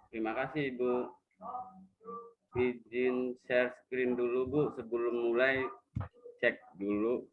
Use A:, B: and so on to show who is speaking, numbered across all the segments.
A: Terima kasih, Ibu. Izin share screen dulu, Bu. Sebelum mulai, cek dulu.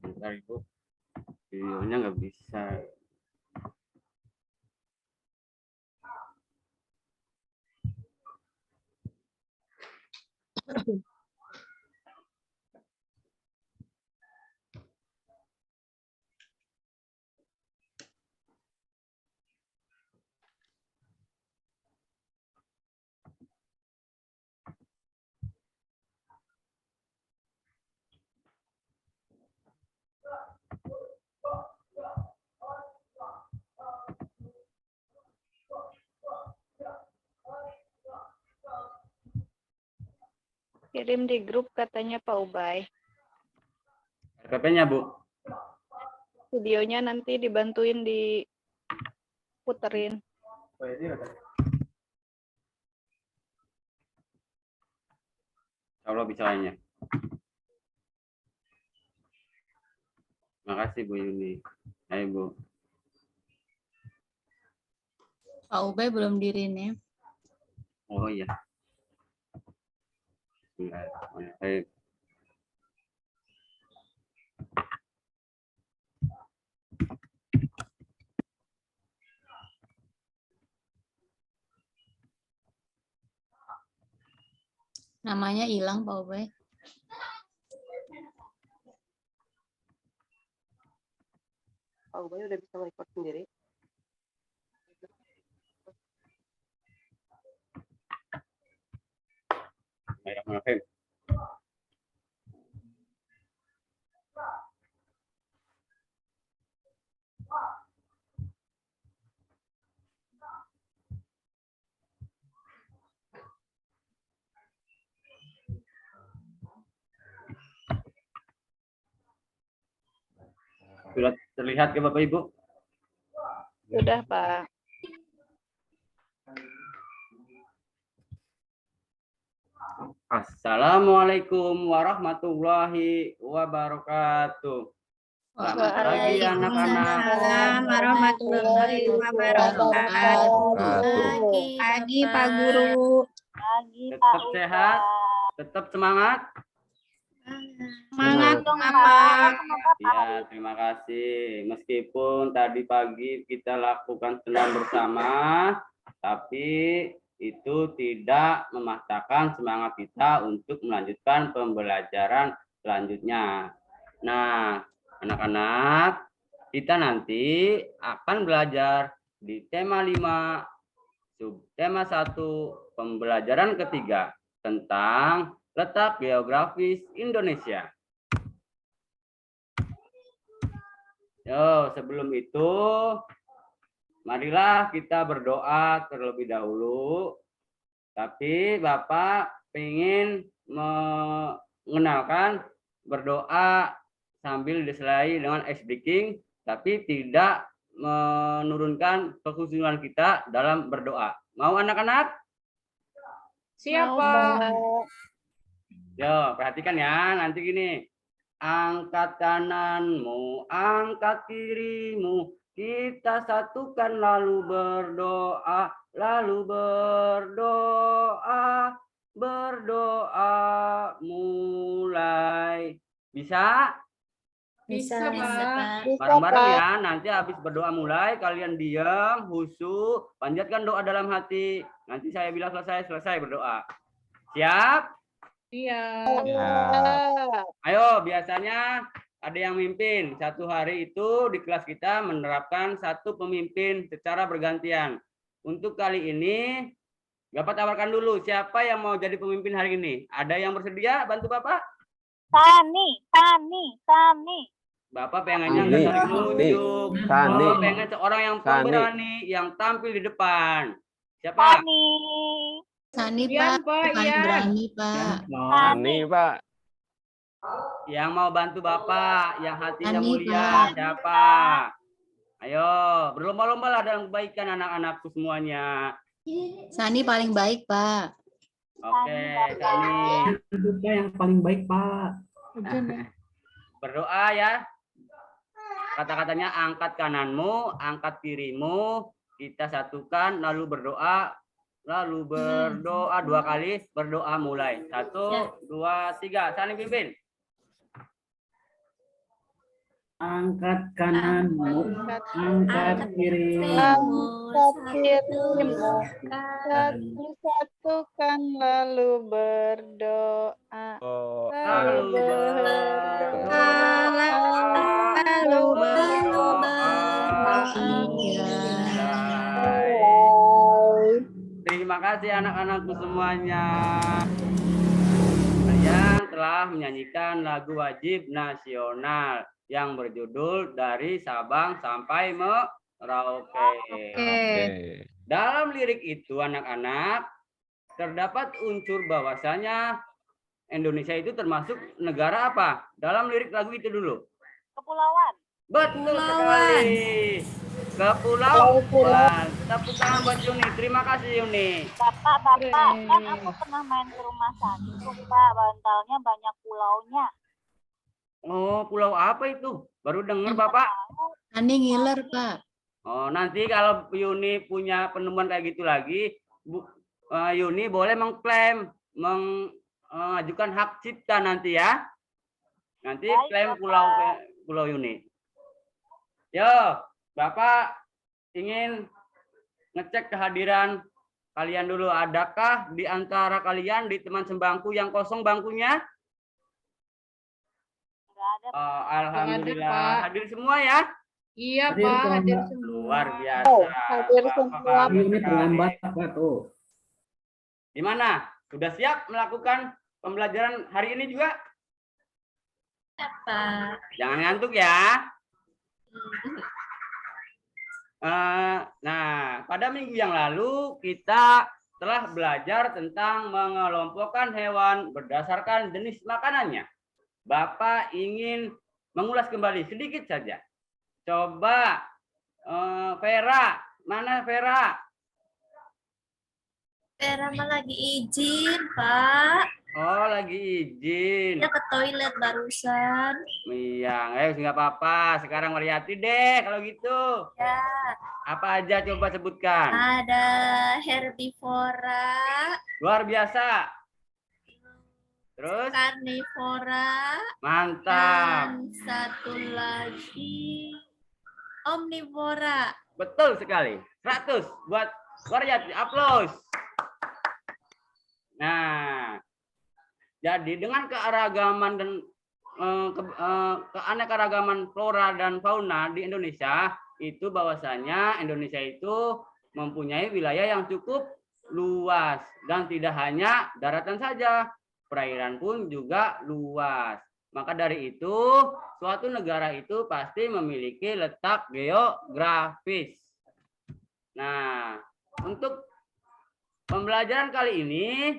A: Bentar, Ibu. Videonya nggak bisa.
B: Kirim di grup katanya Pak Ubay.
A: RPP-nya, Bu.
B: Videonya nanti dibantuin diputerin.
A: Kalau bisanya. Makasih, Bu Yuni. Ayo, Bu.
C: Pak Ubay belum di-rename.
A: Oh iya. Bismillahirrahmanirrahim.
C: Namanya hilang Pak Ubay.
D: Pak Ubay udah bisa record sendiri.
A: Bismillahirrahmanirrahim. Sudah terlihat ke Bapak Ibu?
B: Sudah, Pak.
A: Assalamualaikum warahmatullahi wabarakatuh. Selamat pagi anak-anak.
C: Waalaikumsalam warahmatullahi wabarakatuh. Pagi Pak Guru.
A: Tetap sehat, tetap semangat.
C: Semangat dong Pak.
A: Ya, terima kasih. Meskipun tadi pagi kita lakukan senam bersama, tapi itu tidak memaksakan semangat kita untuk melanjutkan pembelajaran selanjutnya. Nah, anak-anak, kita nanti akan belajar di tema 5, subtema 1, pembelajaran ketiga tentang letak geografis Indonesia. Yo, sebelum itu, marilah kita berdoa terlebih dahulu. Tapi Bapak ingin mengenalkan berdoa sambil disertai dengan ice breaking, tapi tidak menurunkan kekhusyuan kita dalam berdoa. Mau anak-anak?
B: Siapa?
A: Yo, perhatikan ya, nanti gini. Angkat kananmu, angkat kirimu, kita satukan lalu berdoa, berdoa mulai. Bisa?
C: Bisa Pak.
A: Bareng-bareng ya, nanti habis berdoa mulai, kalian diam, khusyuk, panjatkan doa dalam hati. Nanti saya bilang selesai berdoa. Siap?
B: Iya.
A: Ayo, biasanya ada yang mimpin. Satu hari itu di kelas kita menerapkan satu pemimpin secara bergantian. Untuk kali ini, Bapak tawarkan dulu siapa yang mau jadi pemimpin hari ini. Ada yang bersedia bantu Bapak?
B: Tani.
A: Bapak pengennya
E: Sani,
A: nggak saling nunjuk.
E: Sani.
A: Bapak pengen seorang yang
E: Sani.
A: pemberani, yang tampil di depan. Siapa?
C: Sani,
B: Ian,
C: Pak.
B: Pak,
C: Paling
B: Ian.
C: berani, Pak.
E: Sani, Pak.
A: Yang mau bantu Bapak, yang hatinya
C: Sani,
A: mulia,
C: Pak.
A: siapa? Ayo, berlomba-lomba lah dalam kebaikan anak-anakku semuanya.
C: Sani paling baik, Pak.
A: Oke, Sani.
F: Juga yang paling baik, Pak.
A: Berdoa ya. Kata-katanya angkat kananmu, angkat kirimu, kita satukan, lalu berdoa 2 kali, berdoa mulai. 1, 2, 3. Sani pimpin.
F: Angkat kananmu, angkat kirimu.
B: Satukan lalu berdoa.
A: Lalu Terima kasih anak-anakku semuanya. Kalian telah menyanyikan lagu wajib nasional yang berjudul Dari Sabang Sampai Merauke. Dalam lirik itu anak-anak terdapat unsur bahwasanya Indonesia itu termasuk negara apa? Dalam lirik lagu itu dulu.
B: Kepulauan.
A: Betul sekali. Kepulauan. Tepuk tangan buat Yuni. Terima kasih Yuni.
B: Bapak, kan aku pernah main ke rumah Santu, Pak. Bantalnya banyak pulaunya.
A: Oh, pulau apa itu? Baru dengar Bapak.
C: Sani ngiler, Pak.
A: Oh, nanti kalau Yuni punya penemuan kayak gitu lagi, Yuni boleh mengklaim, mengajukan hak cipta nanti ya. Nanti klaim pulau Yuni. Yo, Bapak ingin ngecek kehadiran kalian dulu. Adakah di antara kalian di teman sebangku yang kosong bangkunya? Alhamdulillah. Hadir semua ya?
B: Iya,
F: Hadir,
B: Pak.
F: Pak.
B: Hadir semua.
A: Luar biasa.
B: Hadir semua.
F: Ini terlambat, Pak, tuh.
A: Gimana? Sudah siap melakukan pembelajaran hari ini juga?
C: Pak.
A: Jangan ngantuk ya. Nah, pada minggu yang lalu kita telah belajar tentang mengelompokkan hewan berdasarkan jenis makanannya. Bapak ingin mengulas kembali sedikit saja. Coba Vera, mana Vera?
C: Vera mah lagi izin, Pak.
A: Oh, lagi izin.
C: Dia ke toilet barusan.
A: Iya, nggak apa-apa. Sekarang Mariati deh kalau gitu.
C: Ya.
A: Apa aja coba sebutkan.
C: Ada herbivora,
A: Luar biasa. Terus?
C: karnivora,
A: Mantap.
C: dan satu lagi omnivora.
A: Betul sekali. 100 buat Mariati. Aplaus. Nah, jadi dengan keanekaragaman dan keanekaragaman flora dan fauna di Indonesia itu bahwasanya Indonesia itu mempunyai wilayah yang cukup luas dan tidak hanya daratan saja, perairan pun juga luas. Maka dari itu suatu negara itu pasti memiliki letak geografis. Nah, untuk pembelajaran kali ini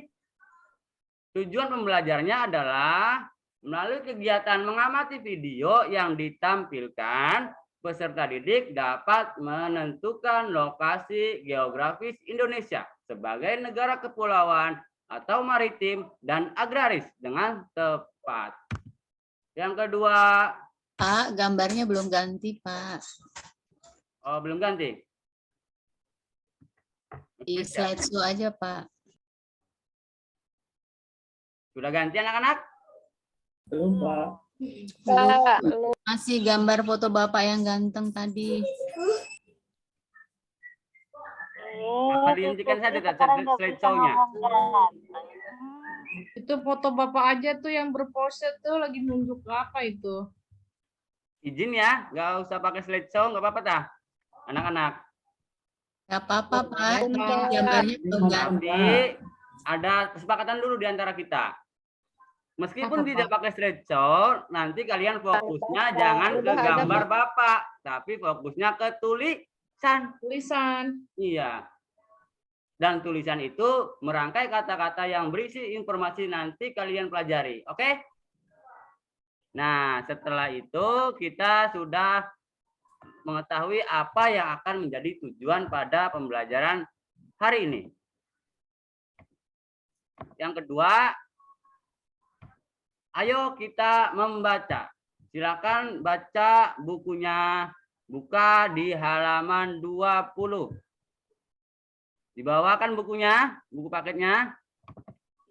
A: tujuan pembelajarnya adalah melalui kegiatan mengamati video yang ditampilkan, peserta didik dapat menentukan lokasi geografis Indonesia sebagai negara kepulauan atau maritim dan agraris dengan tepat. Yang kedua,
C: Pak, gambarnya belum ganti, Pak.
A: oh belum ganti.
C: Di slideshow aja, Pak.
A: Sudah ganti anak-anak?
F: Belum, Pak.
C: Masih gambar foto Bapak yang ganteng tadi.
A: Apa dihentikan saja slideshow-nya?
B: Itu foto Bapak aja tuh yang berpose tuh lagi nunjuk apa itu?
A: Izin ya, nggak usah pakai slideshow, nggak apa-apa tah, anak-anak.
C: Gak apa-apa, Pak. Ini
D: Pak.
C: gambarnya belum ganti.
A: Nanti ada kesepakatan dulu di antara kita. Meskipun
D: Apa,
A: tidak pakai slideshow, nanti kalian fokusnya jangan ke
D: Udah ada,
A: gambar Bapak, tapi fokusnya ke tulisan.
E: Tulisan.
A: Iya. Dan tulisan itu merangkai kata-kata yang berisi informasi nanti kalian pelajari. Oke? Nah, setelah itu kita sudah mengetahui apa yang akan menjadi tujuan pada pembelajaran hari ini. Yang kedua, ayo kita membaca. Silakan baca bukunya. Buka di halaman 20. Di bawah kan bukunya, buku paketnya.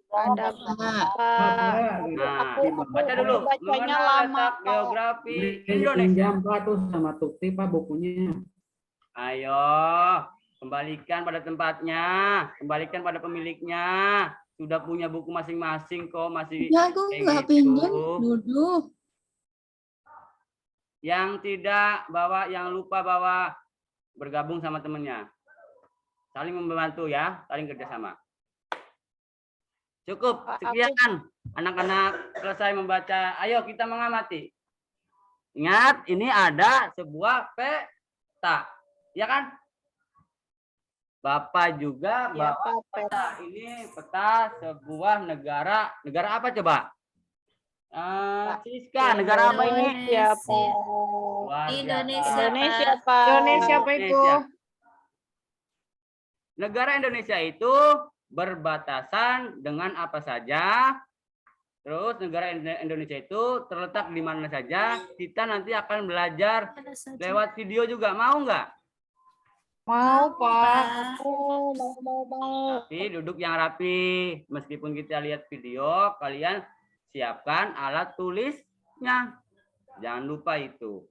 D: Ada
C: Pak.
D: Pak.
A: Nah,
D: Aku
A: baca dulu.
D: bacanya
A: Mengenal
D: lama,
A: letak
D: Pak.
A: geografi Indonesia.
F: Pinjam Pak tuh sama Tukti Pak bukunya.
A: Ayo, kembalikan pada tempatnya, kembalikan pada pemiliknya. Sudah punya buku masing-masing kok, masih
C: Ya, aku
A: kayak
C: nggak
A: gitu.
C: pinjam dulu.
A: Yang tidak bawa, yang lupa bawa, bergabung sama temennya. Saling membantu ya, saling kerjasama. Cukup,
D: Pak,
A: sekian. Anak-anak selesai membaca. Ayo kita mengamati. Ingat, ini ada sebuah peta. Ya kan? Bapak juga
D: Ya,
A: bawa
D: Pak.
A: peta. Ini peta sebuah negara. Negara apa coba? Siska, negara apa ini?
D: Indonesia, Pak.
A: Luar biasa.
C: Indonesia.
D: Indonesia, Pak.
E: Indonesia apa itu?
A: Negara Indonesia itu berbatasan dengan apa saja. Terus negara Indonesia itu terletak di mana saja. Kita nanti akan belajar lewat video juga. Mau nggak?
E: Mau, Pak.
D: Mau.
A: Tapi duduk yang rapi. Meskipun kita lihat video, kalian siapkan alat tulisnya. Jangan lupa itu.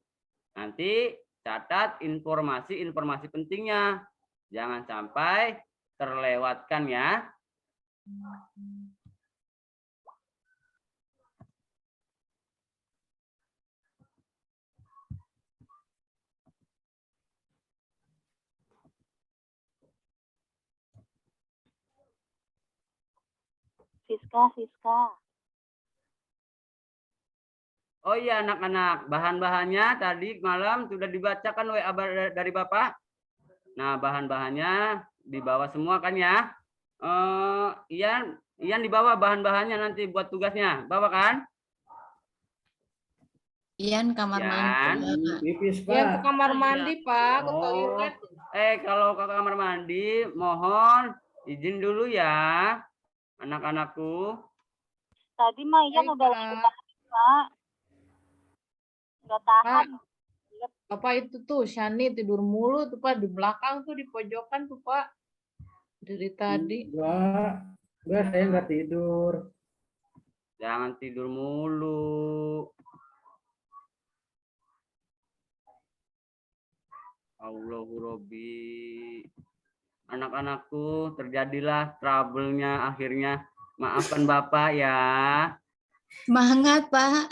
A: Nanti catat informasi-informasi pentingnya. Jangan sampai terlewatkan ya.
B: Siska.
A: Oh iya anak-anak, bahan-bahannya tadi malam sudah dibacakan WA dari Bapak. Nah, bahan-bahannya dibawa semua kan ya? Ian dibawa bahan-bahannya nanti buat tugasnya. Bawa kan?
C: Ian kamar
A: Ian.
C: mandi. Pak.
F: Pipis
E: Ya ke
F: Pak.
E: kamar mandi, Pak. Ke
A: Oh.
E: toilet.
A: Kalau ke kamar mandi, mohon izin dulu ya, anak-anakku.
B: Tadi mah Ian
E: Baik,
B: udah
E: Pak.
B: lagi, Pak. Nggak tahan.
E: Apa itu tuh? Shani tidur mulu tuh, Pak. Di belakang tuh, di pojokan tuh, Pak. Dari tadi.
F: Enggak, saya nggak tidur.
A: Jangan tidur mulu. Allahu Robbi. Anak-anakku, terjadilah trouble-nya akhirnya. Maafkan Bapak ya.
C: Semangat, Pak.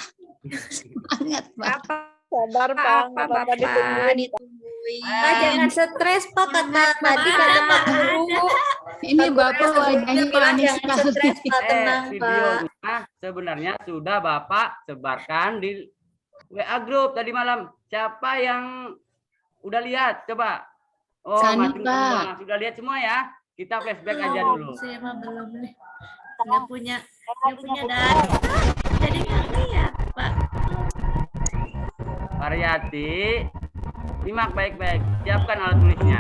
C: Semangat, Pak.
D: Sabar, Pak. Nggak apa-apa ditungguin.
C: ditungguin.
G: Pak, jangan stres, Pak, kata tadi kata Pak Guru.
C: Ini Bapak wajahnya panik
G: Jangan
C: sekali.
G: stres, Pak, tenang, Pak.
A: Videonya sebenarnya sudah Bapak sebarkan di WA grup tadi malam. Siapa yang udah lihat? Coba. Oh,
C: Sani,
A: masing-masing
C: Pak.
A: semua. Sudah lihat semua ya? Kita flashback aja dulu.
G: Saya mah belum nih. Nggak punya data. Jadi nggak lihat, Pak.
A: Variati, simak baik-baik. Siapkan alat tulisnya.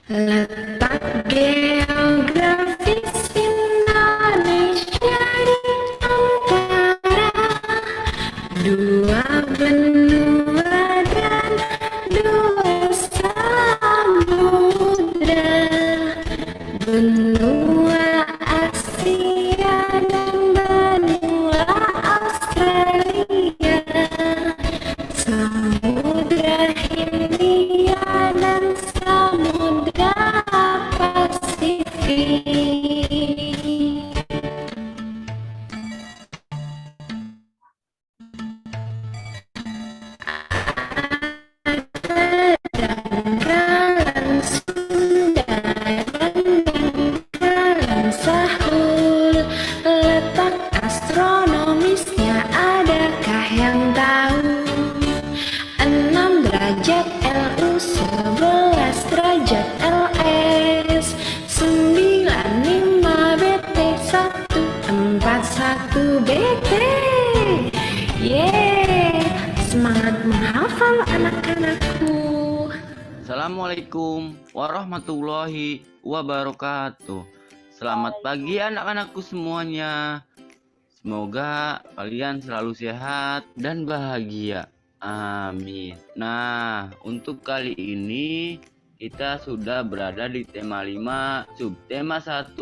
G: Letak geografis Indonesia di antara dua benua dan dua samudra, benua Asia dan benua Yeay, semangat menghafal anak-anakku.
A: Assalamualaikum warahmatullahi wabarakatuh. Selamat pagi anak-anakku semuanya. Semoga kalian selalu sehat dan bahagia. Amin. Nah, untuk kali ini kita sudah berada di tema 5, subtema 1,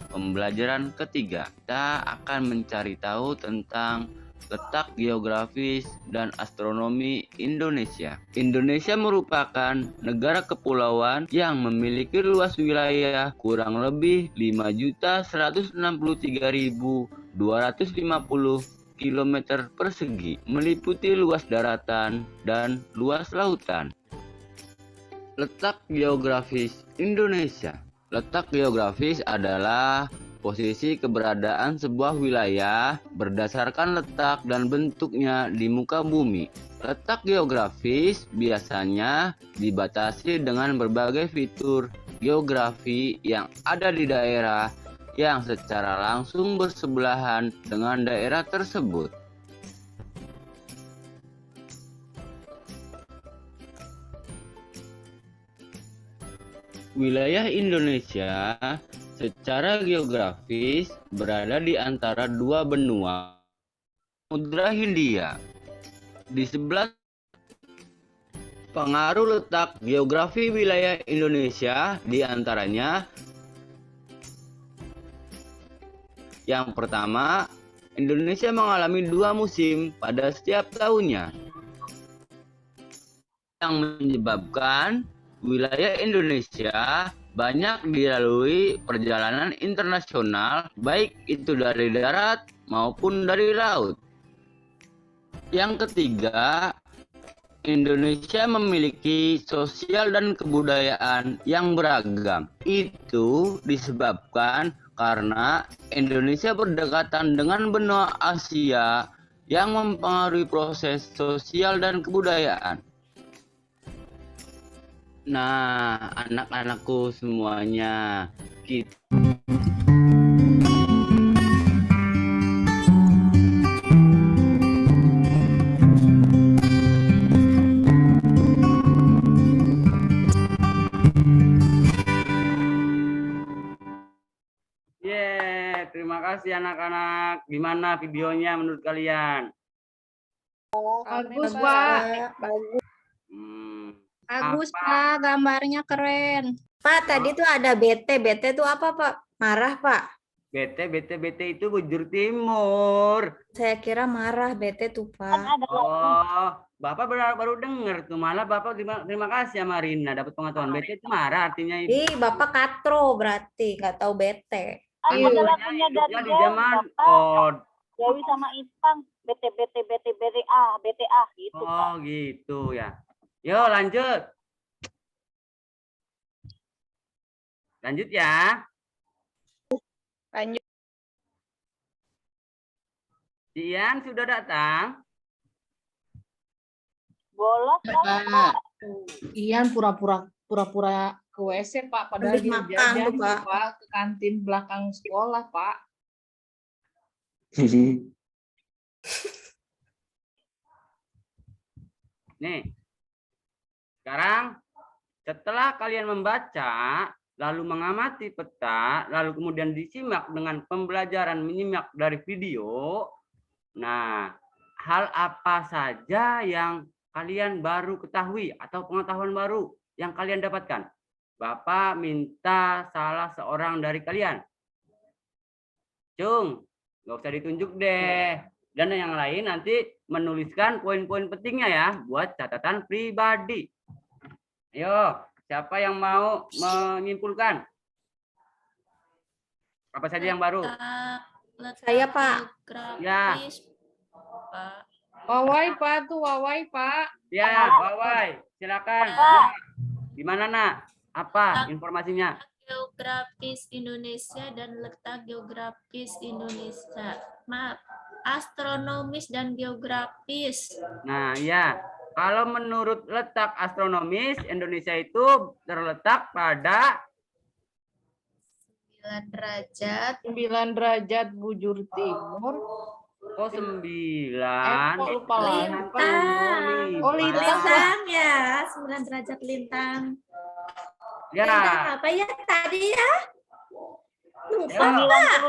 A: pembelajaran ketiga. Kita akan mencari tahu tentang letak geografis dan astronomi Indonesia. Indonesia merupakan negara kepulauan yang memiliki luas wilayah kurang lebih 5.163.250 km persegi, meliputi luas daratan dan luas lautan. Letak geografis Indonesia. Letak geografis adalah posisi keberadaan sebuah wilayah berdasarkan letak dan bentuknya di muka bumi. Letak geografis biasanya dibatasi dengan berbagai fitur geografi yang ada di daerah yang secara langsung bersebelahan dengan daerah tersebut. Wilayah Indonesia secara geografis berada di antara dua benua Samudra Hindia. Di sebelah pengaruh letak geografi wilayah Indonesia di antaranya yang pertama, Indonesia mengalami 2 musim pada setiap tahunnya yang menyebabkan wilayah Indonesia banyak dilalui perjalanan internasional, baik itu dari darat maupun dari laut. Yang ketiga, Indonesia memiliki sosial dan kebudayaan yang beragam. Itu disebabkan karena Indonesia berdekatan dengan benua Asia yang mempengaruhi proses sosial dan kebudayaan. Nah, anak-anakku semuanya, kita terima kasih anak-anak. Gimana videonya menurut kalian?
E: Bagus, Pak.
C: Bagus,
A: Apa?
C: Pak. Gambarnya keren.
G: Pak, tadi tuh ada BT. BT itu apa, Pak? Marah, Pak.
A: BT itu bujur timur.
G: Saya kira marah BT tuh,
B: Kan
G: Pak.
B: ada
A: Oh, Bapak baru dengar tuh. Malah Bapak terima kasih sama Marina dapat pengetahuan. BT itu marah artinya itu.
G: Ih, Bapak katro berarti, nggak tahu BT.
B: ada lagunya dari
A: Hidupnya di
B: Dewi,
A: zaman
B: Bapak. Dewi sama Ipang, BTA gitu. Pak.
A: Oh gitu ya. Yo lanjut. Lanjut ya.
D: Lanjut.
A: Ian sudah datang?
B: Bolos kan,
C: Pak.
E: Ian pura-pura ke WC, Pak, padahal
G: Habis
E: dia
G: makan
E: jajan
G: tuh, Pak.
E: Pak, ke kantin belakang sekolah, Pak.
A: Nih. Sekarang setelah kalian membaca, lalu mengamati peta, lalu kemudian disimak dengan pembelajaran menyimak dari video. Nah, hal apa saja yang kalian baru ketahui atau pengetahuan baru yang kalian dapatkan? Bapak minta salah seorang dari kalian. Cung, nggak usah ditunjuk deh. Dan yang lain nanti menuliskan poin-poin pentingnya ya buat catatan pribadi. Ayo, siapa yang mau menyimpulkan? Apa saja yang baru?
G: Saya, Pak.
A: Ya.
E: Wawai, Pak, tuh Wawai, Pak.
A: Ya, Wawai, silakan. Ya. Gimana, Nak? Apa informasinya?
H: Geografis Indonesia dan letak geografis Indonesia. Maaf, astronomis dan geografis.
A: Nah, ya. Kalau menurut letak astronomis, Indonesia itu terletak pada
H: 9 derajat
E: 9 derajat bujur timur,
A: Kok 9?
E: Kok lupa lagi, Pak?
H: Lintang.
E: Oh, lintang.
H: Lintang ya, 9 derajat lintang.
A: Ya.
H: Lintang apa ya tadi ya? Lupa.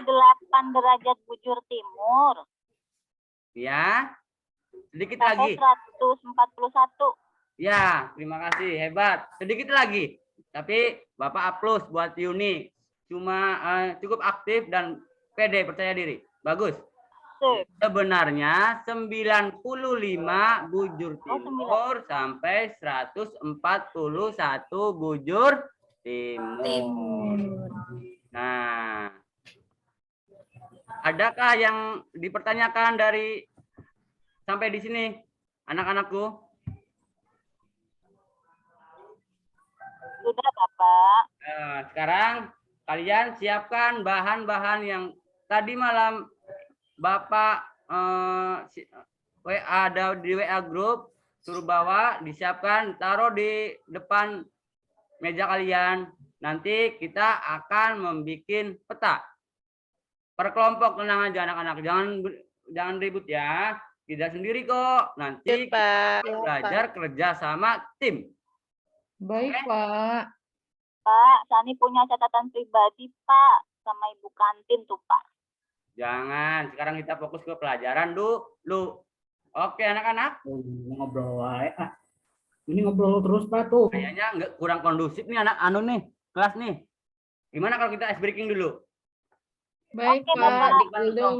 B: 98 derajat bujur timur.
A: Ya. Sedikit
B: Sampai
A: lagi.
B: 141.
A: Ya, terima kasih. Hebat. Sedikit lagi. Tapi Bapak A+ buat Yuni. Cuma cukup aktif dan pede, percaya diri. Bagus.
B: Sip.
A: Sebenarnya 95 bujur timur sampai 141 bujur timur. Nah, adakah yang dipertanyakan dari sampai di sini, anak-anakku?
B: Sudah, Bapak.
A: Sekarang kalian siapkan bahan-bahan yang tadi malam Bapak ada di WA grup, suruh bawa, disiapkan, taruh di depan meja kalian. Nanti kita akan membuat peta. Per kelompok, tenang aja anak-anak, jangan ribut ya. Tidak sendiri kok. Nanti kita belajar kerja sama tim.
E: Baik, Pak.
B: Pak, Sani punya catatan pribadi, Pak. Sama Ibu kantin tuh, Pak.
A: Jangan, sekarang kita fokus ke pelajaran dulu. Oke, anak-anak.
F: Ngobrol wae. Ini ngobrol terus Pak tuh.
A: Kayaknya nggak kurang kondusif nih anak nih, kelas nih. Gimana kalau kita ice breaking dulu?
E: Baik,
B: Oke,
E: Pak.
B: Bapak.
E: Digulung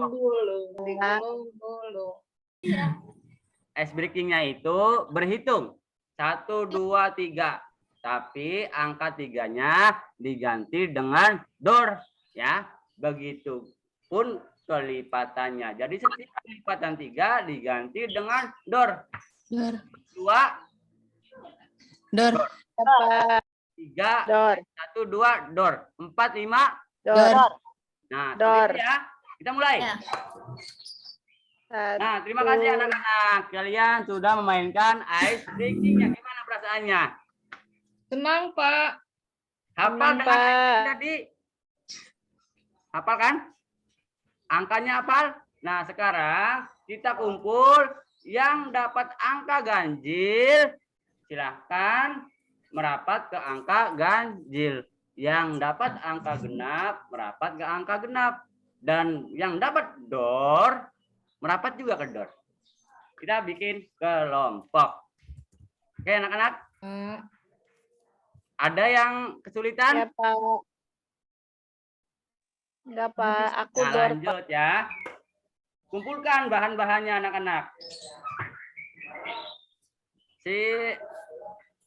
E: dulu.
A: Ice breakingnya itu berhitung 1, 2, 3. Tapi angka 3-nya diganti dengan door, ya. Begitupun kelipatannya. Jadi setiap kelipatan 3 diganti dengan door.
C: Dor.
A: 2,
C: Dor.
A: 3,
D: Dor.
A: 1, 2, door. 4, 5.
C: Dor.
A: Nah,
D: Door.
A: seperti itu ya. Kita mulai.
H: Ya.
A: Nah, terima kasih anak-anak. Kalian sudah memainkan ice breaking-nya. Gimana perasaannya?
E: Senang, Pak.
A: Hafal
D: Senang,
A: dengan
D: Pak.
A: ice tadi? Hafal kan? Angkanya hafal? Nah, sekarang kita kumpul yang dapat angka ganjil. Silahkan merapat ke angka ganjil. Yang dapat angka genap, merapat ke angka genap. Dan yang dapat door, merapat juga ke door. Kita bikin kelompok. Oke, anak-anak. Ada yang kesulitan?
D: Ya, Pak. Enggak, Pak. Aku
A: Nah,
D: door, Pak.
A: lanjut ya. Kumpulkan bahan-bahannya anak-anak. Si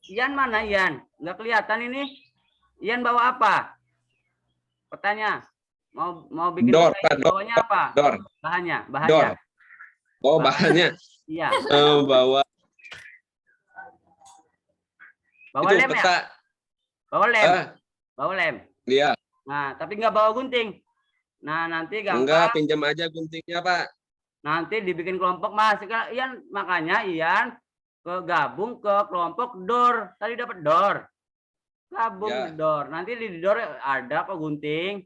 A: Ian mana Ian? Nggak kelihatan ini. Ian bawa apa? Pertanyaan. Mau bikin
I: Door,
A: apa?
I: Pak, door.
A: Bawanya apa?
I: Door.
A: Bahannya.
I: Door. Oh, bahannya
A: Iya.
I: bawa
A: Bawa
I: itu
A: lem ya?
I: peta.
A: Bawa lem.
I: Ah,
A: Bawa lem.
I: dia
A: Nah, tapi nggak bawa gunting. Nah, nanti gampang.
I: enggak pinjam aja guntingnya, Pak.
A: Nanti dibikin kelompok Mas. Sekarang Ian, makanya Ian gabung ke kelompok door. Tadi dapat door. Gabung
I: Ya.
A: di door. Nanti di door ada kok gunting.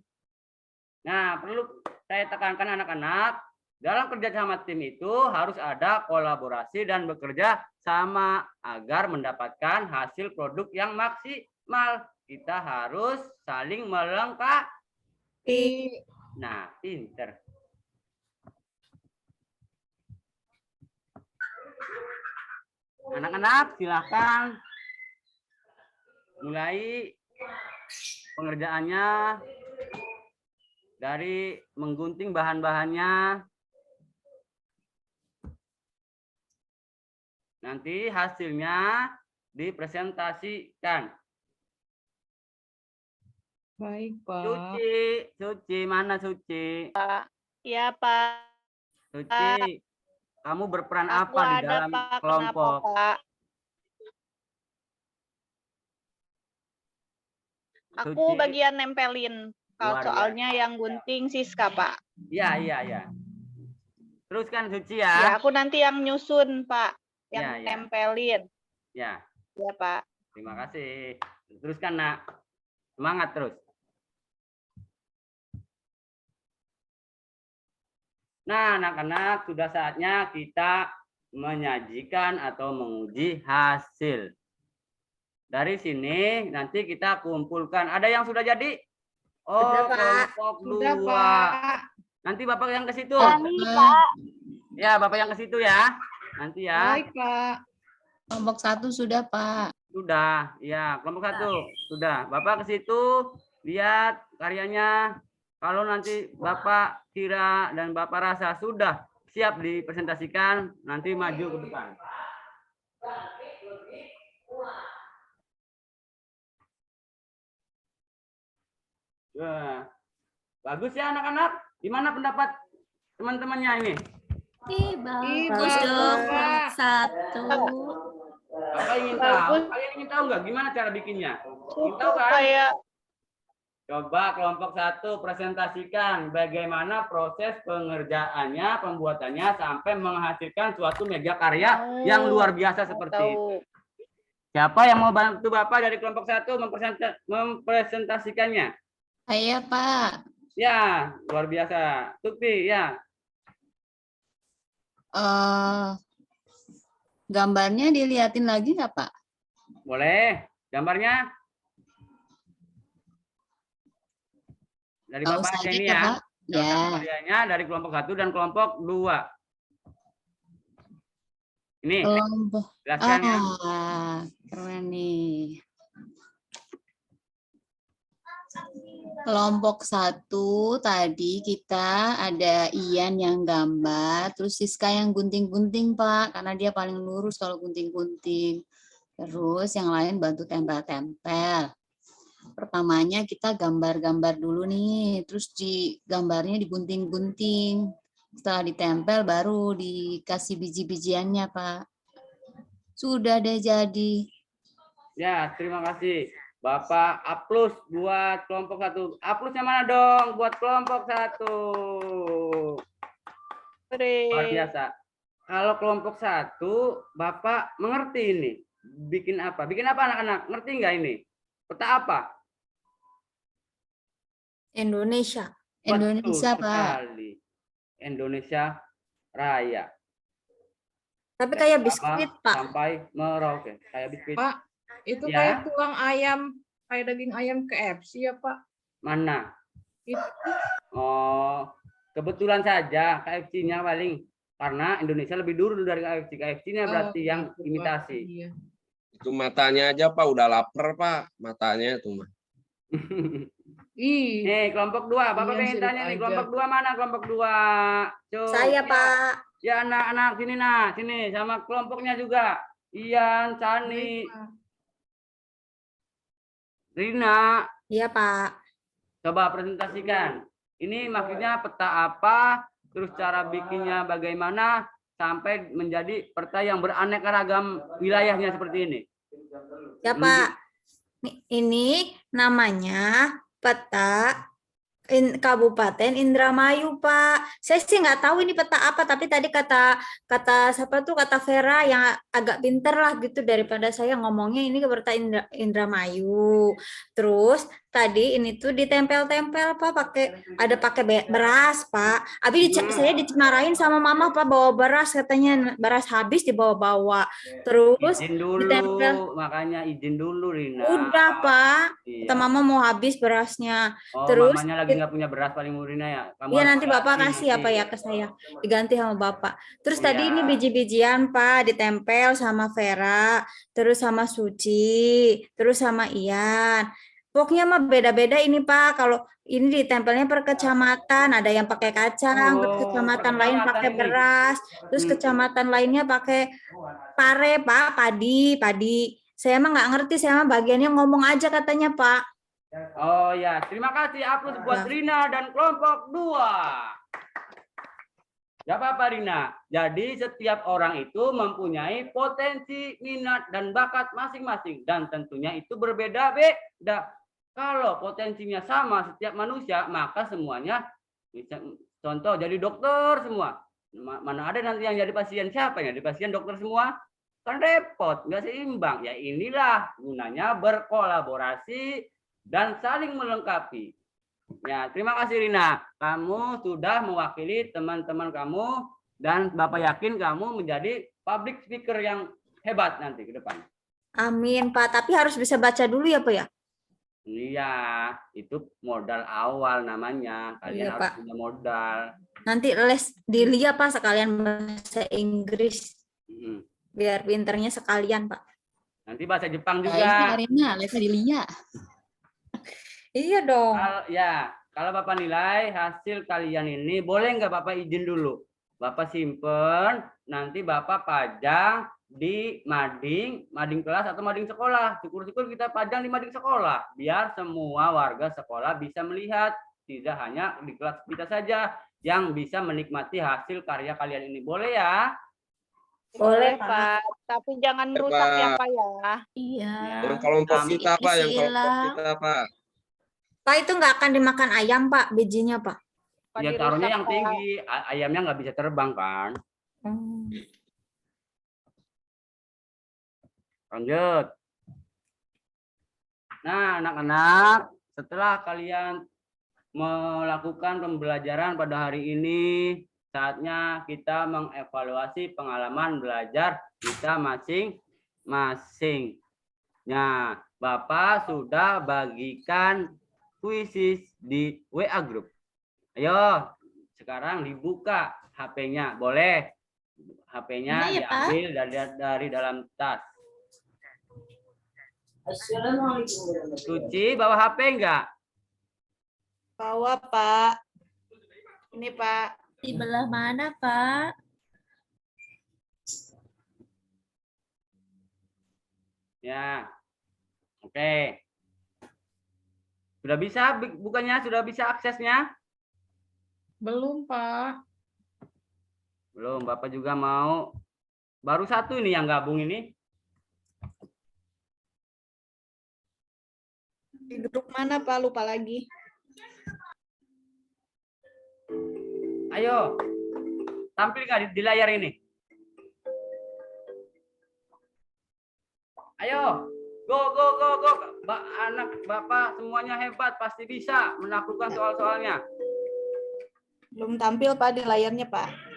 A: Nah, perlu saya tekankan anak-anak, dalam kerja sama tim itu harus ada kolaborasi dan bekerja sama agar mendapatkan hasil produk yang maksimal. Kita harus saling melengkapi. Nah, pinter. Anak-anak silakan mulai pengerjaannya dari menggunting bahan-bahannya. Nanti hasilnya dipresentasikan.
E: Baik, Pak.
A: Suci, mana Suci?
D: Iya, Pak.
A: Suci, kamu berperan
D: Aku
A: apa di
D: ada,
A: dalam
D: Pak.
A: kelompok?
D: Kenapa, Pak? Aku
A: Suci.
D: bagian nempelin. Kalau
A: Luar
D: soalnya yang gunting Siska, Pak.
A: Iya. Teruskan Suci
D: Ya,
A: ya.
D: aku nanti yang nyusun, Pak. Yang
A: Ya.
D: nempelin.
A: Ya,
D: Ya, Pak.
A: terima kasih. Teruskan, Nak. Semangat terus. Nah, anak-anak, sudah saatnya kita menyajikan atau menguji hasil. Dari sini nanti kita kumpulkan. Ada yang sudah jadi? Oh,
H: Sudah, Pak.
A: kelompok
E: Sudah,
A: 2.
E: Pak.
A: Nanti Bapak yang ke situ.
B: Kami, Pak.
A: Ya, Bapak yang ke situ ya. Nanti ya.
E: Baik, Pak.
C: Kelompok 1 sudah, Pak.
A: Sudah. Ya, kelompok 1. Sudah. Bapak ke situ, lihat karyanya. Kalau nanti Bapak kira dan Bapak rasa sudah siap dipresentasikan, nanti maju ke depan. Wah, bagus ya anak-anak. Gimana pendapat teman-temannya ini?
G: Ih,
E: Ih,
G: bagus
E: bagus,
G: dong.
E: Pak.
G: Satu.
A: Bapak ingin tahu? Kalian ingin tahu nggak gimana cara bikinnya? Ingin tahu kan?
D: Kayak
A: Coba kelompok 1 presentasikan bagaimana proses pengerjaannya, pembuatannya sampai menghasilkan suatu mega karya yang luar biasa seperti itu.
D: tahu.
A: Siapa yang mau bantu Bapak dari kelompok 1 mempresentasikannya?
C: Saya, Pak.
A: Ya, luar biasa. Tukti, ya.
C: Gambarnya dilihatin lagi nggak, Pak?
A: Boleh. Gambarnya? Dari
C: Tahu
A: Bapak
C: saja
A: aja ini
C: ya,
A: ya.
C: Pak. Ya.
A: Karyanya dari kelompok 1 dan kelompok 2. Ini,
C: Kelompok.
A: jelaskan ya.
C: Keren nih. Kelompok 1 tadi kita ada Ian yang gambar, terus Siska yang gunting-gunting, Pak, karena dia paling lurus kalau gunting-gunting. Terus yang lain bantu tempel-tempel. Pertamanya kita gambar-gambar dulu nih, terus gambarnya digunting-gunting. Setelah ditempel baru dikasih biji-bijiannya, Pak. Sudah deh jadi.
A: Ya, terima kasih. Bapak A+ buat kelompok 1. A+-nya mana dong buat kelompok 1? Luar biasa. Kalau kelompok 1, Bapak mengerti ini. Bikin apa? Bikin apa anak-anak? Ngerti nggak ini? Peta apa?
H: Indonesia.
C: Indonesia,
A: Betul
C: Pak.
A: sekali. Indonesia Raya.
H: Tapi kayak
A: Dari
H: biskuit,
A: Sabang
H: Pak.
A: Sampai Merauke. Kayak biskuit.
E: Pak, itu
A: Ya.
E: kayak tulang ayam, kayak daging ayam KFC ya, Pak?
A: Mana?
E: Itu.
A: Oh, kebetulan saja KFC-nya paling. Karena Indonesia lebih dulu dari KFC. KFC-nya berarti yang
E: gitu, Pak.
A: imitasi.
E: Iya.
I: Itu matanya aja Pak udah lapar Pak. Matanya tuh mah.
E: Ih,
A: Nih, kelompok 2. Bapak
E: Ian
A: pengen
E: sirup
A: tanya nih,
E: aja.
A: kelompok 2 mana kelompok 2?
H: Saya, Pak.
A: Ya, anak-anak sini nah, sini sama kelompoknya juga. Ian, Sani,
E: baik, Pak.
A: Rina,
H: Iya, Pak.
A: coba presentasikan. Ini maksudnya peta apa, terus cara bikinnya bagaimana sampai menjadi peta yang beraneka ragam wilayahnya seperti ini.
H: Ya, Pak. Ini namanya peta Kabupaten Indramayu, Pak. Saya sih nggak tahu ini peta apa, tapi tadi kata siapa tuh, kata Vera yang agak pinter lah gitu daripada saya ngomongnya ini ke peta Indramayu. Terus tadi ini tuh ditempel-tempel, Pak, pakai beras, Pak. Abi saya dicemarahin sama mama, Pak, bawa beras, katanya beras habis dibawa-bawa. Terus
A: Izin dulu,
H: ditempel.
A: makanya izin dulu, Rina.
H: Udah, Pak.
A: Iya.
H: Kata mama mau habis berasnya.
A: Oh,
H: Terus
A: mamanya lagi nggak punya beras paling Rina ya. Kamu
H: iya
A: harus
H: nanti Bapak
A: ganti
H: kasih apa
A: nanti.
H: ya ke saya, diganti sama Bapak. Terus tadi
A: Iya.
H: ini biji-bijian, Pak, ditempel sama Vera, terus sama Suci, terus sama Ian. Pokoknya mah beda-beda ini, Pak. Kalau ini ditempelnya per kecamatan, ada yang pakai kacang, terus
A: Oh,
H: kecamatan
A: per
H: lain
A: kecamatan
H: pakai
A: ini.
H: beras, terus kecamatan lainnya pakai pare, Pak, padi. Saya mah nggak ngerti, saya mah bagiannya ngomong aja katanya, Pak.
A: Oh ya, terima kasih Aplus buat
H: Ya.
A: Rina dan kelompok 2. Gak apa-apa Rina. Jadi setiap orang itu mempunyai potensi, minat, dan bakat masing-masing. Dan tentunya itu berbeda-beda. Kalau potensinya sama setiap manusia, maka semuanya bisa, contoh jadi dokter semua. Mana ada nanti yang jadi pasien, siapa yang jadi pasien dokter semua? Kan repot, nggak seimbang. Ya inilah gunanya berkolaborasi dan saling melengkapi. Ya, terima kasih Rina. Kamu sudah mewakili teman-teman kamu dan Bapak yakin kamu menjadi public speaker yang hebat nanti ke depan.
H: Amin, Pak. Tapi harus bisa baca dulu ya, Pak ya?
A: Iya, itu modal awal namanya. Kalian
H: Iya,
A: harus
H: Pak.
A: punya modal.
H: Nanti les di LIA, Pak, sekalian bahasa Inggris.
A: Mm.
H: Biar pinternya sekalian, Pak.
A: Nanti bahasa Jepang
C: Guys,
A: juga.
C: Arina, lesnya di Lia.
H: Iya dong.
A: Kalau Bapak nilai hasil kalian ini, boleh nggak Bapak izin dulu? Bapak simpen, nanti Bapak pajang di mading kelas atau mading sekolah. Syukur-syukur kita pajang di mading sekolah, biar semua warga sekolah bisa melihat, tidak hanya di kelas kita saja yang bisa menikmati hasil karya kalian ini. Boleh ya?
H: Boleh,
B: Pak. Tapi jangan
I: Boleh,
B: rusak ya
I: Pak.
B: Pak ya.
G: Iya.
I: Yang kelompok
A: Kami-
I: kita, Pak. Yang kelompok
G: Silang.
I: kita, Pak.
H: Pak, itu nggak akan dimakan ayam, Pak, bijinya, Pak.
B: Pak,
A: Ya
B: dirusak,
A: taruhnya yang
B: Pak.
A: tinggi, ayamnya nggak bisa terbang kan? Lanjut. Nah, anak-anak, setelah kalian melakukan pembelajaran pada hari ini, saatnya kita mengevaluasi pengalaman belajar kita masing-masing. Nah, Bapak sudah bagikan kuisis di WA Group. Ayo, sekarang dibuka HP-nya. Boleh. HP-nya
G: Iya, ya, Pak.
A: diambil dari dalam tas. Suci bawa HP enggak?
B: Bawa Pak. Ini Pak.
G: Di belah mana, Pak?
A: Ya. Oke. Sudah bisa bukannya? Sudah bisa aksesnya?
E: Belum, Pak.
A: Belum. Bapak juga mau. Baru satu ini yang gabung ini.
B: Di grup mana Pak? Lupa lagi.
A: Ayo. Tampil nggak di layar ini? Ayo. Go, go, go, go. Anak Bapak semuanya hebat. Pasti bisa menaklukkan soal-soalnya.
B: Belum tampil Pak di layarnya Pak.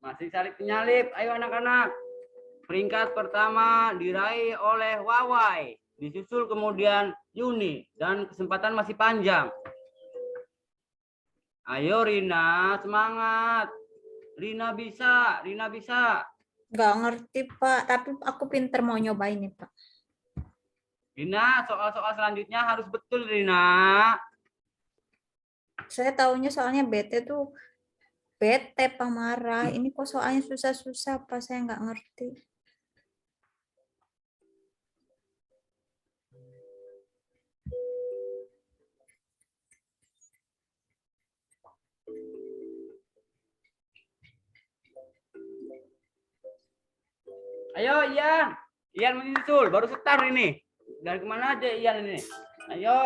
A: Masih salib penyalip. Ayo anak-anak. Peringkat pertama diraih oleh Wawai. Disusul kemudian Yuni. Dan kesempatan masih panjang. Ayo Rina, semangat. Rina bisa, Rina bisa.
H: Nggak ngerti, Pak. Tapi aku pinter mau nyobain nih, Pak.
A: Rina, soal-soal selanjutnya harus betul Rina.
H: Saya taunya soalnya bete tuh bete, Pak, marah. Ini kok soalnya susah-susah, Pak. Saya nggak ngerti.
A: Ayo Ian. Ian menyusul, baru start ini. Dari kemana aja Ian ini? Ayo.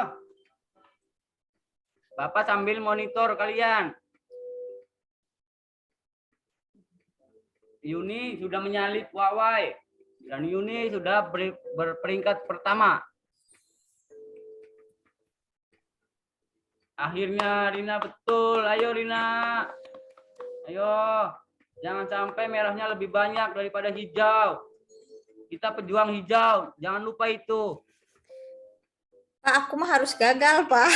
A: Bapak sambil monitor kalian. Yuni sudah menyalip Wawai. Dan Yuni sudah berperingkat pertama. Akhirnya Rina betul. Ayo Rina. Ayo. Jangan sampai merahnya lebih banyak daripada hijau. Kita pejuang hijau. Jangan lupa itu.
H: Pak, aku mah harus gagal, Pak.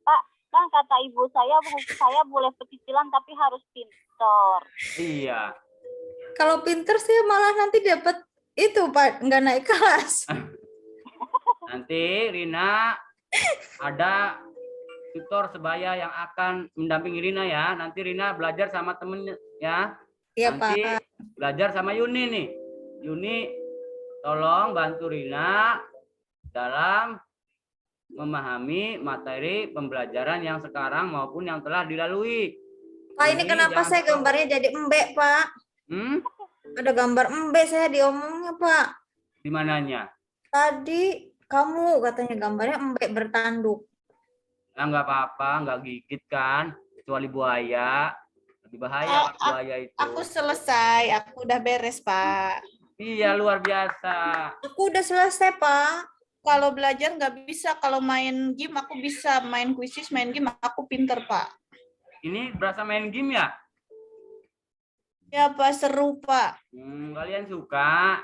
B: Pak, kan kata ibu saya boleh pecicilan tapi harus pintar.
A: Iya.
H: Kalau pinter sih malah nanti dapat itu, Pak, nggak naik kelas.
A: Nanti Rina ada tutor sebaya yang akan mendampingi Rina ya. Nanti Rina belajar sama temennya ya.
H: Iya,
A: Nanti
H: Pak.
A: belajar sama Yuni nih. Yuni tolong bantu Rina dalam memahami materi pembelajaran yang sekarang maupun yang telah dilalui.
H: Pak, ini kenapa
A: jangan
H: saya
A: sampai-
H: gambarnya jadi embek, Pak? Ada gambar embek saya diomongnya, Pak.
A: Di mananya?
H: Tadi kamu katanya gambarnya embek bertanduk.
A: Nah, nggak apa-apa, nggak gigit kan, kecuali buaya. Lebih bahaya kalau buaya itu.
J: Aku selesai, aku udah beres, Pak.
A: Iya, luar biasa.
H: Aku udah selesai, Pak.
J: Kalau belajar nggak bisa, kalau main game aku bisa, main kuisis, main game aku pinter, Pak.
A: Ini berasa main game ya?
J: Ya, Pak, seru, Pak.
A: Kalian suka?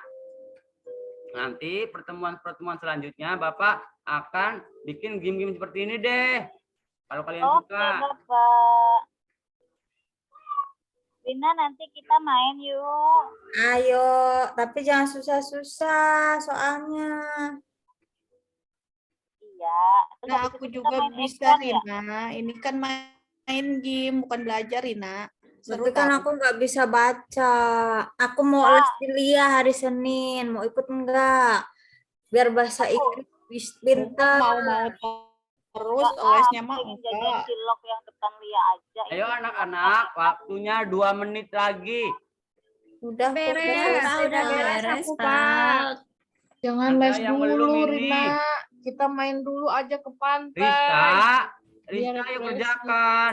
A: Nanti pertemuan-pertemuan selanjutnya Bapak akan bikin game-game seperti ini deh. Kalau kalian
B: Oke,
A: suka.
B: Bapak. Rina, nanti kita main yuk.
H: Ayo, tapi jangan susah-susah soalnya.
B: Iya. Terus
J: Nah,
B: habis
J: aku
B: itu kita
J: juga
B: main
J: bisa,
B: F1 ya?
J: Rina. Ini kan main game, bukan belajar, Rina. Seru
H: Tapi kan
J: tahu.
H: aku nggak bisa baca. Aku mau les kuliah hari Senin. Mau ikut enggak? Biar bahasa Inggris pintar.
J: Mau terus,
B: Enggak,
J: olesnya
B: aku
J: mah
B: pengen jadiin
J: enggak.
B: cilok yang depan Lia aja.
A: Ayo
B: Ini
A: anak-anak, waktunya 2 menit lagi.
H: Udah
G: Beres, Pak, udah beres, Pak.
E: Jangan
A: Ada
E: les
A: yang
E: dulu,
A: belum ini.
E: Rina. Kita main dulu aja ke pantai.
A: Rizka,
E: Biar
A: ayo
E: refreshing.
A: kerjakan.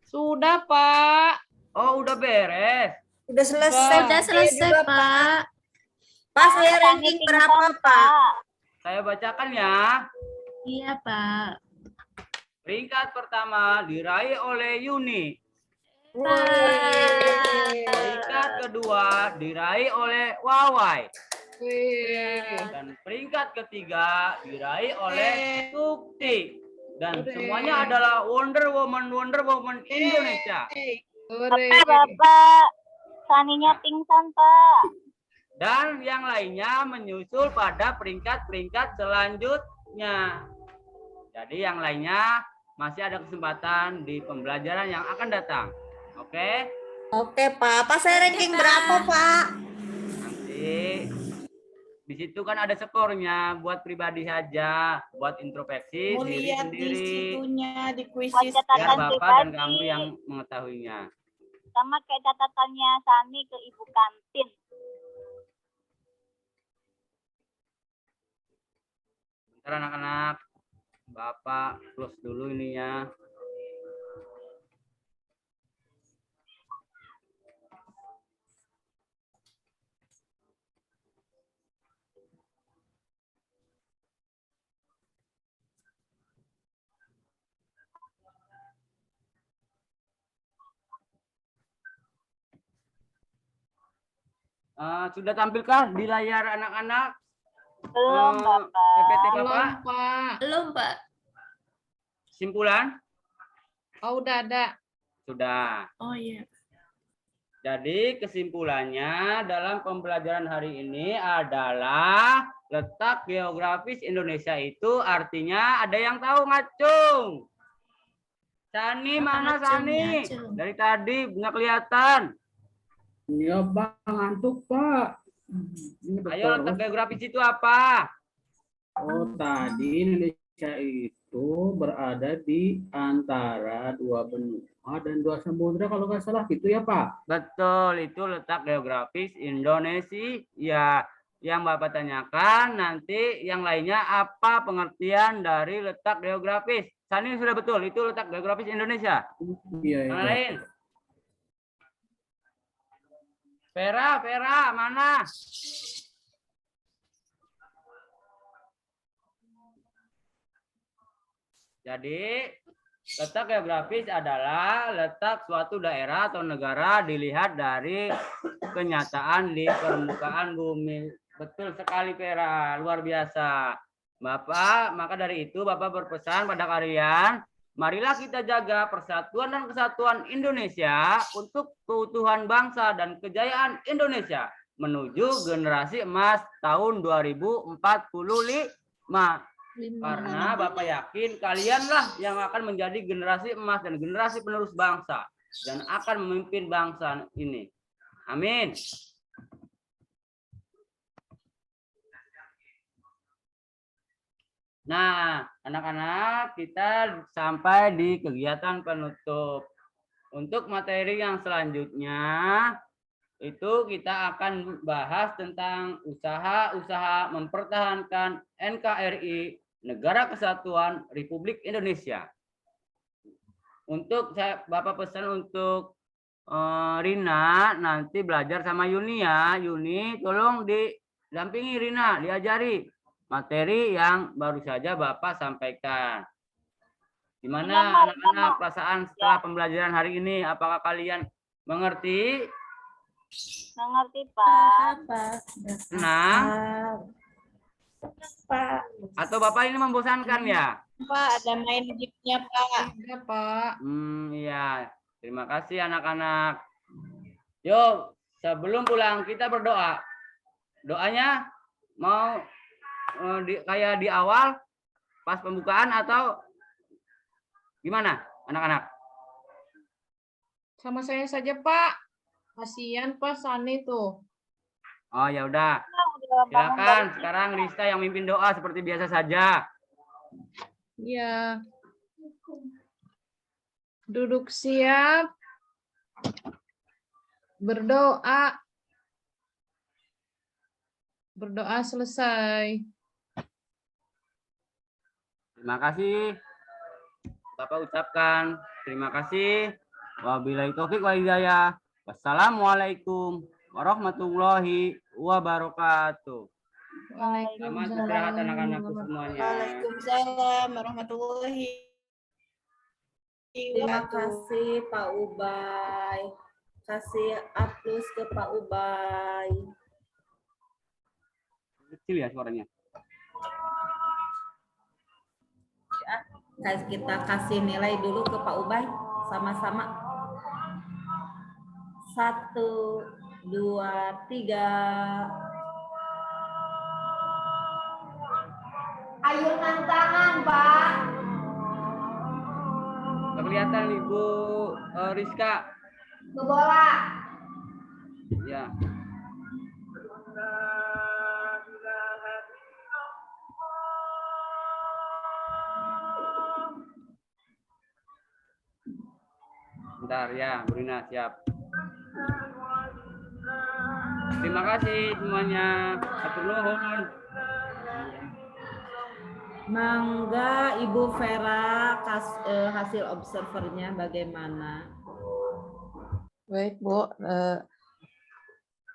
E: Sudah, Pak.
A: Oh, udah beres.
H: Udah selesai.
G: Udah selesai,
H: juga,
G: Pak.
H: Pas saya
B: Tanya
H: ranking
B: pingsan,
H: berapa, Pak?
A: Saya bacakan ya.
G: Iya, Pak.
A: Peringkat pertama diraih oleh Yuni. Peringkat kedua diraih oleh Wawai. Dan peringkat ketiga diraih oleh Tukti. Dan semuanya adalah Wonder Woman Indonesia.
B: Bapak, Saninya pingsan, Pak.
A: Dan yang lainnya menyusul pada peringkat-peringkat selanjutnya. Jadi yang lainnya masih ada kesempatan di pembelajaran yang akan datang. Oke?
H: Oke, Pak. Pas saya ranking berapa, Pak?
A: Nanti di situ kan ada skornya buat pribadi saja, buat introspeksi
J: Mau
A: diri
J: lihat di
A: sendiri.
J: situnya, di
B: Buat
J: kuisis.
A: Biar
B: catatan
A: Bapak dan
B: pribadi.
A: kamu yang mengetahuinya.
B: Sama kayak catatannya Sani ke ibu kantin.
A: Bentar anak-anak. Bapak close dulu ininya. Sudah tampilkah di layar anak-anak?
B: Belum, Bapak.
A: PPT
E: Belum,
A: Bapak?
E: Pak.
G: Belum, Pak.
A: Simpulan?
E: Oh, udah ada.
A: Sudah.
G: Oh, iya.
A: Jadi kesimpulannya dalam pembelajaran hari ini adalah letak geografis Indonesia itu artinya ada yang tahu ngacung. Sani mana
G: Ngacung,
A: Sani?
G: ngacung.
A: Dari tadi nggak kelihatan.
F: Iya, Bang, ngantuk, Pak. Ini
A: Ayo
F: betul.
A: letak geografis itu apa?
F: Oh, tadi Indonesia itu berada di antara 2 benua dan 2 samudra kalau nggak salah gitu ya, Pak.
A: Betul, itu letak geografis Indonesia. Ya, yang Bapak tanyakan nanti yang lainnya apa pengertian dari letak geografis? Sani sudah betul, itu letak geografis Indonesia.
F: Iya,
A: Yang
F: iya.
A: lain? Vera, mana? Jadi letak geografis adalah letak suatu daerah atau negara dilihat dari kenyataan di permukaan bumi. Betul sekali Vera, luar biasa. Bapak, maka dari itu Bapak berpesan pada kalian, marilah kita jaga persatuan dan kesatuan Indonesia untuk keutuhan bangsa dan kejayaan Indonesia menuju generasi emas tahun 2045. Karena Bapak yakin kalianlah yang akan menjadi generasi emas dan generasi penerus bangsa dan akan memimpin bangsa ini. Amin. Nah, anak-anak, kita sampai di kegiatan penutup. Untuk materi yang selanjutnya, itu kita akan bahas tentang usaha-usaha mempertahankan NKRI, Negara Kesatuan Republik Indonesia. Untuk Bapak pesan untuk Rina nanti belajar sama Yuni ya. Yuni tolong didampingi Rina, diajari materi yang baru saja Bapak sampaikan. Gimana anak-anak perasaan setelah pembelajaran hari ini? Apakah kalian mengerti?
B: Mengerti, Pak.
A: Senang?
J: Pak.
A: Atau Bapak ini membosankan ya?
J: Pak, ada main game-nya, Pak.
E: Iya, Pak.
A: Iya. Terima kasih anak-anak. Yuk, sebelum pulang kita berdoa. Doanya mau kayak di awal pas pembukaan atau gimana anak-anak?
E: Sama saya saja, Pak. Kasihan Pak Sani tuh.
A: Oh ya udah. Silakan sekarang Rista yang mimpin doa seperti biasa saja.
E: Iya. Duduk siap. Berdoa. Berdoa selesai.
A: Terima kasih. Bapak ucapkan terima kasih. Wabillahi taufik wal hidayah. Wassalamualaikum warahmatullahi wabarakatuh. Selamat istirahat anak-anakku semuanya.
J: Waalaikumsalam warahmatullahi
D: Terima
J: wabarakatuh.
D: kasih Pak Ubay. Kasih aplaus ke Pak Ubay.
A: Kecil ya suaranya.
D: Kita kasih nilai dulu ke Pak Ubay. Sama-sama. 1, 2, 3.
H: Ayunan tangan, Pak.
A: Kelihatan Ibu Rizka.
H: Ke bola.
A: Ya. Bentar ya, Brina siap. Terima kasih semuanya. Hatur nuhun.
D: Mangga Ibu Vera hasil observernya bagaimana?
K: Baik Bu,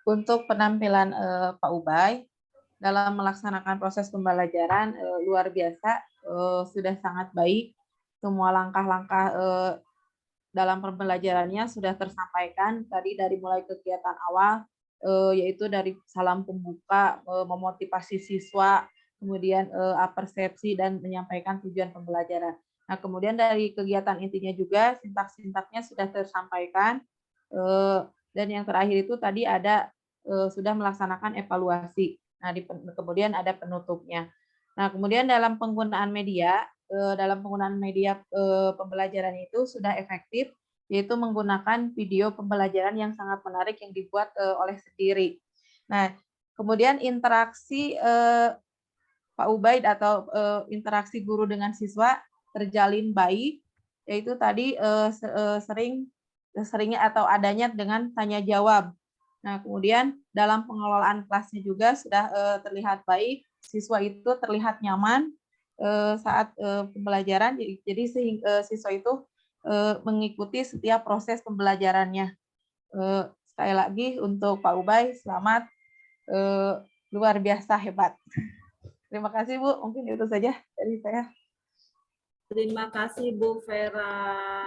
K: untuk penampilan Pak Ubay dalam melaksanakan proses pembelajaran luar biasa, sudah sangat baik. Semua langkah-langkah dalam pembelajarannya sudah tersampaikan tadi dari mulai kegiatan awal, yaitu dari salam pembuka, memotivasi siswa, kemudian persepsi dan menyampaikan tujuan pembelajaran. Nah, kemudian dari kegiatan intinya juga sintak-sintaknya sudah tersampaikan, dan yang terakhir itu tadi ada sudah melaksanakan evaluasi. Nah, kemudian ada penutupnya. Nah, kemudian dalam penggunaan media pembelajaran itu sudah efektif, yaitu menggunakan video pembelajaran yang sangat menarik yang dibuat oleh sendiri. Nah, kemudian interaksi Pak Ubaid atau interaksi guru dengan siswa terjalin baik, yaitu tadi seringnya atau adanya dengan tanya jawab. Nah, kemudian dalam pengelolaan kelasnya juga sudah terlihat baik, siswa itu terlihat nyaman saat pembelajaran, jadi siswa itu mengikuti setiap proses pembelajarannya. Sekali lagi untuk Pak Ubay, selamat, luar biasa hebat. Terima kasih Bu, mungkin itu saja dari saya.
L: Terima kasih Bu Vera.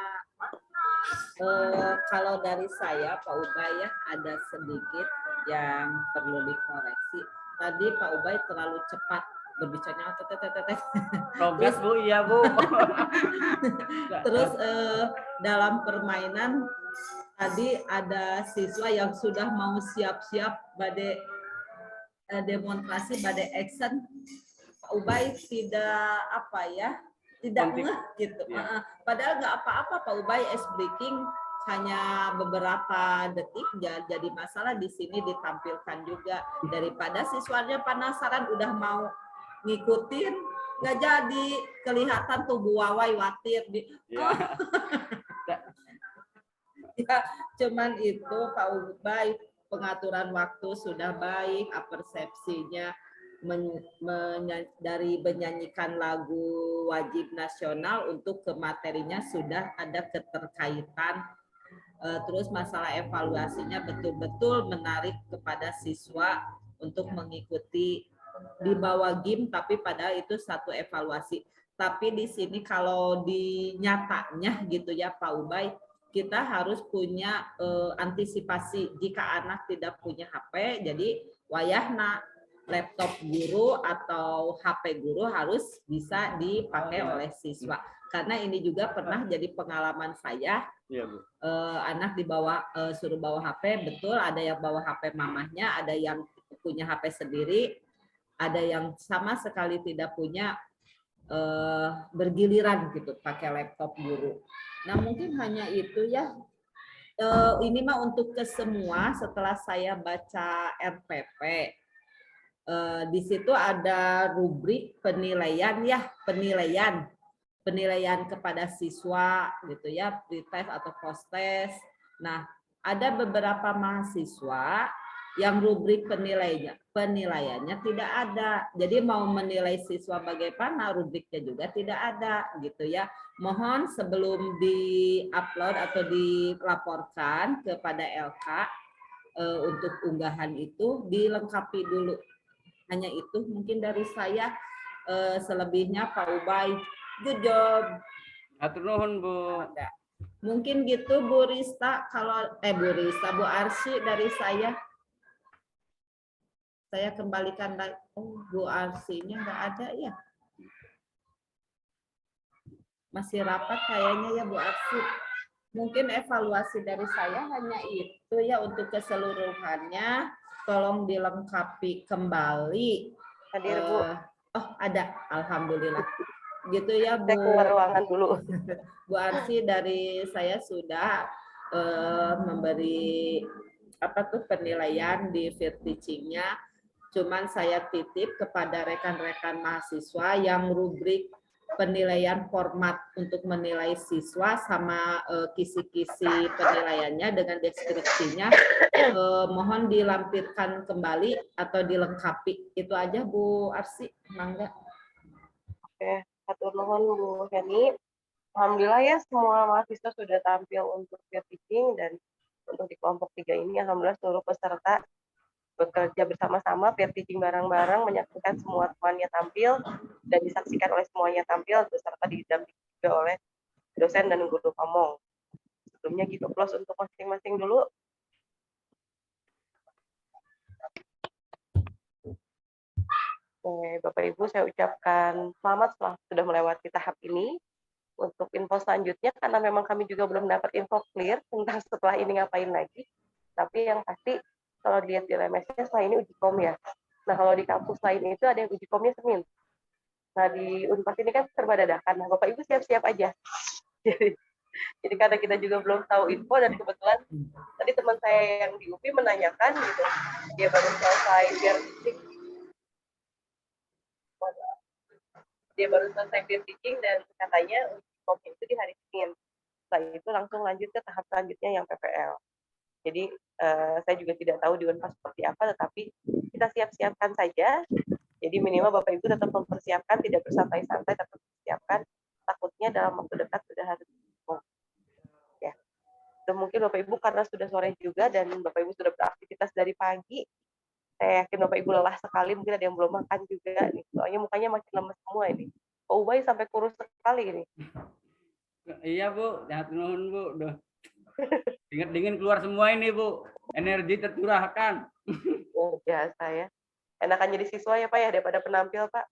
L: Kalau dari saya Pak Ubay ya ada sedikit yang perlu dikoreksi. Tadi Pak Ubay terlalu cepat berbicaranya.
A: Progres Bu, iya Bu.
L: Terus dalam permainan tadi ada siswa yang sudah mau siap-siap pada demonstrasi, pada action. Pak Ubay tidak apa ya, tidak ngeh gitu. Padahal nggak apa-apa Pak Ubay ice breaking hanya beberapa detik jadi masalah di sini ditampilkan juga daripada siswanya penasaran udah mau ngikutin nggak jadi kelihatan tuh Bu Wawai khawatir ya, cuman itu Pak Ubay pengaturan waktu sudah baik, persepsinya dari menyanyikan lagu wajib nasional untuk ke materinya sudah ada keterkaitan. Terus masalah evaluasinya betul-betul menarik kepada siswa untuk mengikuti di bawah GIM, tapi padahal itu satu evaluasi. Tapi di sini kalau di nyatanya gitu ya Pak Ubay, kita harus punya antisipasi jika anak tidak punya HP, jadi wayahna laptop guru atau HP guru harus bisa dipakai oleh siswa. Karena ini juga pernah jadi pengalaman saya, anak dibawa suruh bawa HP, betul ada yang bawa HP mamahnya, ada yang punya HP sendiri, ada yang sama sekali tidak punya, bergiliran gitu pakai laptop guru. Nah mungkin hanya itu ya, ini mah untuk ke semua. Setelah saya baca RPP, di situ ada rubrik penilaian ya, penilaian kepada siswa gitu ya, pretest atau post-test. Nah, ada beberapa mahasiswa yang rubrik penilaiannya tidak ada. Jadi mau menilai siswa bagaimana rubriknya juga tidak ada gitu ya. Mohon sebelum di-upload atau dilaporkan kepada LK untuk unggahan itu dilengkapi dulu. Hanya itu mungkin dari saya, selebihnya Pak Ubay. Good job.
A: Atur nuhun Bu.
L: Mungkin gitu Bu Rista, kalau Bu Arsy dari saya. Saya kembalikan lagi. Oh, Bu Arsy-nya nggak ada ya. Masih rapat kayaknya ya Bu Arsy. Mungkin evaluasi dari saya hanya itu ya untuk keseluruhannya. Tolong dilengkapi kembali.
D: Hadir Bu.
L: Oh ada, alhamdulillah. Gitu ya Bu.
D: Saya keluar ruangan dulu.
L: Bu Arsy dari saya sudah memberi penilaian di peer teaching-nya. Cuman saya titip kepada rekan-rekan mahasiswa yang rubrik penilaian format untuk menilai siswa sama kisi-kisi penilaiannya dengan deskripsinya, mohon dilampirkan kembali atau dilengkapi. Itu aja Bu Arsy, mangga.
D: Oke, hatur nuhun Bu Heni. Alhamdulillah ya semua mahasiswa sudah tampil untuk peer teaching, dan untuk di kelompok 3 ini alhamdulillah seluruh peserta bekerja bersama-sama, peer teaching bareng-bareng, menyaksikan semua temannya tampil dan disaksikan oleh semuanya tampil beserta didampingi juga oleh dosen dan guru pamong. Sebelumnya gitu close untuk masing-masing dulu. Oke, Bapak Ibu saya ucapkan selamat setelah sudah melewati tahap ini. Untuk info selanjutnya, karena memang kami juga belum dapat info clear tentang setelah ini ngapain lagi, tapi yang pasti kalau dilihat di LMS-nya setelah ini uji kom ya. Nah kalau di kampus lain itu ada yang uji komnya Senin. Nah di Unpad ini kan serba dadakan. Nah Bapak Ibu siap-siap aja. Jadi karena kita juga belum tahu info, dan kebetulan tadi teman saya yang di UPI menanyakan gitu, dia baru selesai peer teaching dan katanya uji komnya itu di hari Senin. Setelah itu langsung lanjut ke tahap selanjutnya yang PPL. Jadi saya juga tidak tahu di Unpad seperti apa, tetapi kita siap-siapkan saja. Jadi minimal Bapak Ibu tetap mempersiapkan, tidak bersantai-santai, tetap mempersiapkan. Takutnya dalam waktu dekat sudah harus ya. Dan mungkin Bapak Ibu karena sudah sore juga dan Bapak Ibu sudah beraktivitas dari pagi, saya yakin Bapak Ibu lelah sekali, mungkin ada yang belum makan juga nih. Soalnya mukanya makin lemes semua ini. Pak Ubay sampai kurus sekali ini.
A: Iya Bu, jangan nuhun Bu. Duh. Dingin keluar semua ini Bu. Energi tercurahkan.
D: Oh, biasa ya. Enakan jadi siswa ya Pak ya daripada penampil Pak.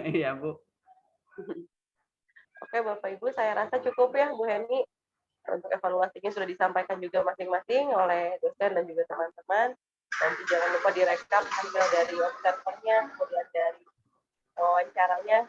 A: Iya Bu.
D: Oke Bapak Ibu, saya rasa cukup ya Bu Heni. Untuk evaluasinya sudah disampaikan juga masing-masing oleh dosen dan juga teman-teman. Nanti jangan lupa direkap hasil dari observernya, kemudian dari wawancaranya,